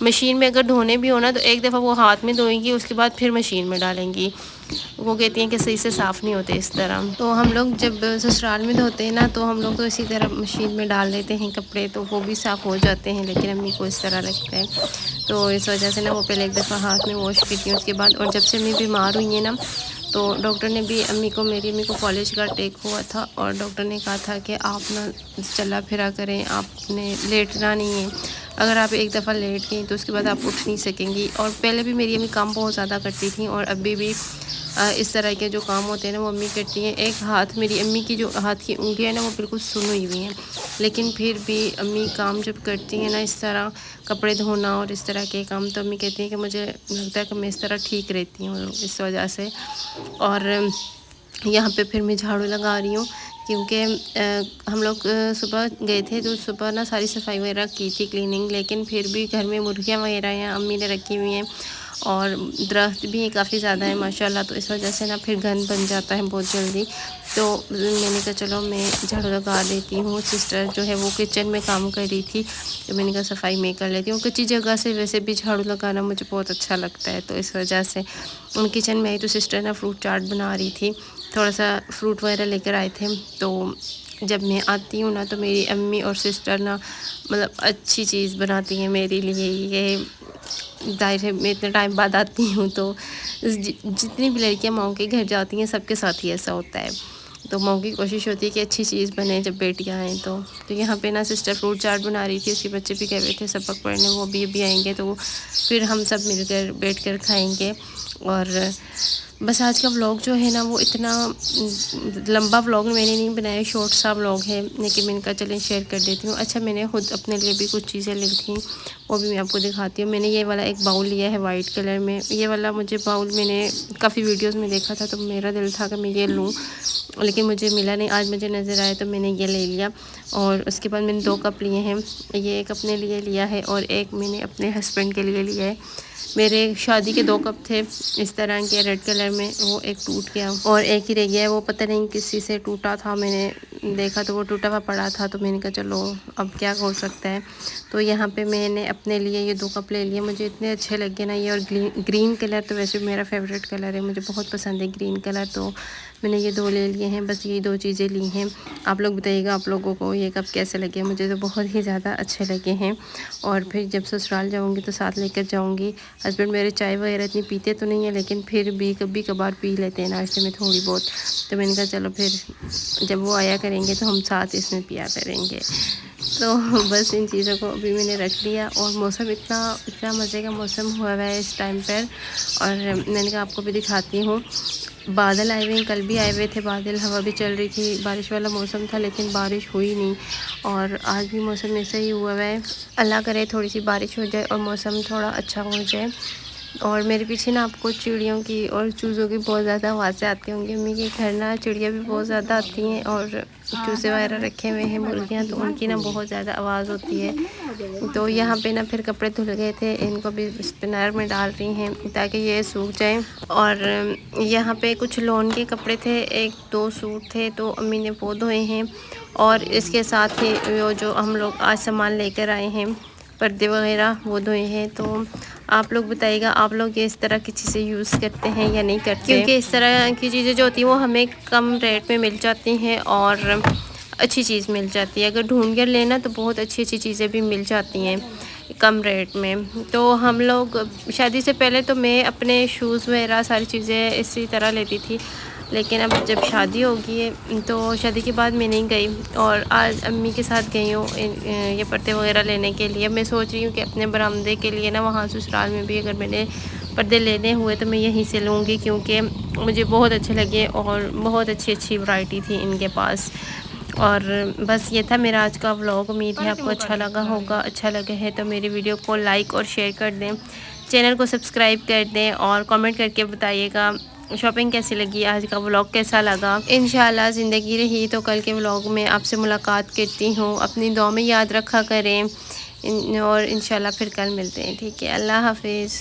Machine میں اگر دھونے بھی ہونا تو ایک دفعہ وہ ہاتھ میں دھوئیں گی، اس کے بعد پھر مشین میں ڈالیں گی. وہ کہتی ہیں کہ صحیح سے صاف نہیں ہوتے اس طرح. تو ہم لوگ جب سسرال میں دھوتے ہیں نا تو ہم لوگ تو اسی طرح مشین میں ڈال دیتے ہیں کپڑے، تو وہ بھی صاف ہو جاتے ہیں، لیکن امی کو اس طرح لگتا ہے. تو اس وجہ سے نا وہ پہلے ایک دفعہ ہاتھ میں واش کرتی ہوں اس کے بعد. اور جب سے امی بیمار ہوئی ہیں نا تو ڈاکٹر نے بھی میری امی کو کالج کا اٹیک ہوا تھا، اور ڈاکٹر نے کہا تھا کہ آپ نا چلا پھرا کریں، آپ نے لیٹنا نہیں ہے. اگر آپ ایک دفعہ لیٹ گئیں تو اس کے بعد آپ اٹھ نہیں سکیں گی. اور پہلے بھی میری امی کام بہت زیادہ کرتی تھیں، اور ابھی بھی اس طرح کے جو کام ہوتے ہیں نا وہ امی کرتی ہیں. ایک ہاتھ میری امی کی جو ہاتھ کی انگلیاں ہیں نا وہ بالکل سن ہوئی ہوئی ہیں، لیکن پھر بھی امی کام جب کرتی ہیں نا اس طرح کپڑے دھونا اور اس طرح کے کام، تو امی کہتی ہیں کہ مجھے لگتا ہے کہ میں اس طرح ٹھیک رہتی ہوں اس وجہ سے. اور یہاں پہ پھر میں جھاڑو لگا رہی ہوں، کیونکہ ہم لوگ صبح گئے تھے تو صبح نا ساری صفائی وغیرہ کی تھی، کلیننگ، لیکن پھر بھی گھر میں مرغیاں وغیرہ ہیں امی نے رکھی ہوئی ہیں، اور درخت بھی کافی زیادہ ہے ماشاءاللہ، تو اس وجہ سے نا پھر گند بن جاتا ہے بہت جلدی. تو میں نے کہا چلو میں جھاڑو لگا دیتی ہوں. سسٹر جو ہے وہ کچن میں کام کر رہی تھی، تو میں نے کہا صفائی میں کر لیتی ہوں. کچی جگہ سے ویسے بھی جھاڑو لگانا مجھے بہت اچھا لگتا ہے، تو اس وجہ سے کچن میں آئی تو سسٹر نا فروٹ چاٹ بنا رہی تھی، تھوڑا سا فروٹ وغیرہ لے کر آئے تھے. تو جب میں آتی ہوں نا تو میری امی اور سسٹر نا مطلب اچھی چیز بناتی ہیں میرے لیے. یہ ظاہر ہے میں اتنے ٹائم بعد آتی ہوں تو جتنی بھی لڑکیاں ماؤں کے گھر جاتی ہیں سب کے ساتھ ہی ایسا ہوتا ہے، تو ماؤں کی کوشش ہوتی ہے کہ اچھی چیز بنے جب بیٹیاں آئیں. تو یہاں پہ نا سسٹر فروٹ چاٹ بنا رہی تھی، اس کے بچے بھی کہہ رہے تھے سبق پڑھنے، وہ بھی آئیں گے تو پھر ہم سب مل کر بیٹھ کر کھائیں گے. اور بس آج کا ولاگ جو ہے نا وہ اتنا لمبا ولاگ میں نے نہیں بنایا، شارٹ سا ولاگ ہے، لیکن میں نے کہا چلیں شیئر کر دیتی ہوں. اچھا میں نے خود اپنے لیے بھی کچھ چیزیں لی تھیں، وہ بھی میں آپ کو دکھاتی ہوں. میں نے یہ والا ایک باؤل لیا ہے وائٹ کلر میں. یہ والا مجھے باؤل میں نے کافی ویڈیوز میں دیکھا تھا تو میرا دل تھا کہ میں یہ لوں، لیکن مجھے ملا نہیں. آج مجھے نظر آیا تو میں نے یہ لے لیا. اور اس کے بعد میں نے 2 کپ لیے ہیں، یہ ایک اپنے لیے لیا ہے اور ایک میں نے اپنے ہسبینڈ کے لیے لیا ہے. میرے شادی کے 2 کپ تھے اس طرح کے ریڈ کلر میں، وہ ایک ٹوٹ گیا اور ایک ہی رہ گیا ہے، وہ پتہ نہیں کسی سے ٹوٹا تھا. میں نے دیکھا تو وہ ٹوٹا ہوا پڑا تھا، تو میں نے کہا چلو اب کیا ہو سکتا ہے. تو یہاں پہ میں نے اپنے لیے یہ 2 کپ لے لیے. مجھے اتنے اچھے لگے نا یہ، اور گرین کلر تو ویسے میرا فیوریٹ کلر ہے، مجھے بہت پسند ہے گرین کلر، تو میں نے یہ 2 لے لیے ہیں. بس یہ 2 چیزیں لی ہیں. آپ لوگ بتائیے گا آپ لوگوں کو یہ کپ کیسے لگے. مجھے تو بہت ہی زیادہ اچھے لگے ہیں. اور پھر جب سسرال جاؤں گی تو ساتھ لے کر جاؤں گی. ہسبینڈ میرے چائے وغیرہ اتنی پیتے تو نہیں ہیں، لیکن پھر بھی کبھی کبھار پی لیتے ہیں ناشتے میں تھوڑی بہت. تو میں نے کہا چلو پھر جب وہ آیا کریں گے تو ہم ساتھ اس میں پیا کریں گے. تو بس ان چیزوں کو ابھی میں نے رکھ لیا. اور موسم اتنا مزے کا موسم ہوا ہوا ہے اس ٹائم پر. اور میں نے کہا آپ کو بھی دکھاتی ہوں. بادل آئے ہوئے ہیں، کل بھی آئے ہوئے تھے بادل، ہوا بھی چل رہی تھی، بارش والا موسم تھا لیکن بارش ہوئی نہیں. اور آج بھی موسم ایسا ہی ہوا ہوا ہے. اللہ کرے تھوڑی سی بارش ہو جائے اور موسم تھوڑا اچھا ہو جائے. اور میرے پیچھے نا آپ کو چڑیوں کی اور چوزوں کی بہت زیادہ آوازیں آتی ہوں گی. امی کے گھر نا چڑیاں بھی بہت زیادہ آتی ہیں اور چوزے وغیرہ رکھے ہوئے ہیں مرغیاں، تو ان کی نا بہت زیادہ آواز ہوتی ہے. تو یہاں پہ نا پھر کپڑے دھل گئے تھے، ان کو بھی اسپنر میں ڈال رہی ہیں تاکہ یہ سوکھ جائیں. اور یہاں پہ کچھ لون کے کپڑے تھے، 1-2 سوٹ تھے تو امی نے وہ دھوئے ہیں. اور اس کے ساتھ ہی وہ جو ہم لوگ آج سامان لے کر آئے ہیں پردے وغیرہ وہ دھوئے ہیں. تو آپ لوگ بتائیے گا آپ لوگ اس طرح کی چیزیں یوز کرتے ہیں یا نہیں کرتے، کیونکہ اس طرح کی چیزیں جو ہوتی ہیں وہ ہمیں کم ریٹ میں مل جاتی ہیں اور اچھی چیز مل جاتی ہے. اگر ڈھونڈ کر لینا تو بہت اچھی اچھی چیزیں بھی مل جاتی ہیں کم ریٹ میں. تو ہم لوگ شادی سے پہلے تو میں اپنے شوز وغیرہ ساری چیزیں اسی طرح لیتی تھی، لیکن اب جب شادی ہوگی ہے تو شادی کے بعد میں نہیں گئی، اور آج امی کے ساتھ گئی ہوں یہ پردے وغیرہ لینے کے لیے. میں سوچ رہی ہوں کہ اپنے برآمدے کے لیے نا وہاں سسرال میں بھی اگر میں نے پردے لینے ہوئے تو میں یہیں سے لوں گی، کیونکہ مجھے بہت اچھے لگے اور بہت اچھی ورائٹی تھی ان کے پاس. اور بس یہ تھا میرا آج کا ولاگ. امید ہے آپ کو اچھا لگا ہوگا. اچھا لگا ہے تو میری ویڈیو کو لائک اور شیئر کر دیں، چینل کو سبسکرائب کر دیں اور کمنٹ کر کے بتائیے گا شاپنگ کیسی لگی، آج کا ولاگ کیسا لگا. انشاءاللہ زندگی رہی تو کل کے ولاگ میں آپ سے ملاقات کرتی ہوں. اپنی دعا میں یاد رکھا کریں اور انشاءاللہ پھر کل ملتے ہیں. ٹھیک ہے، اللہ حافظ.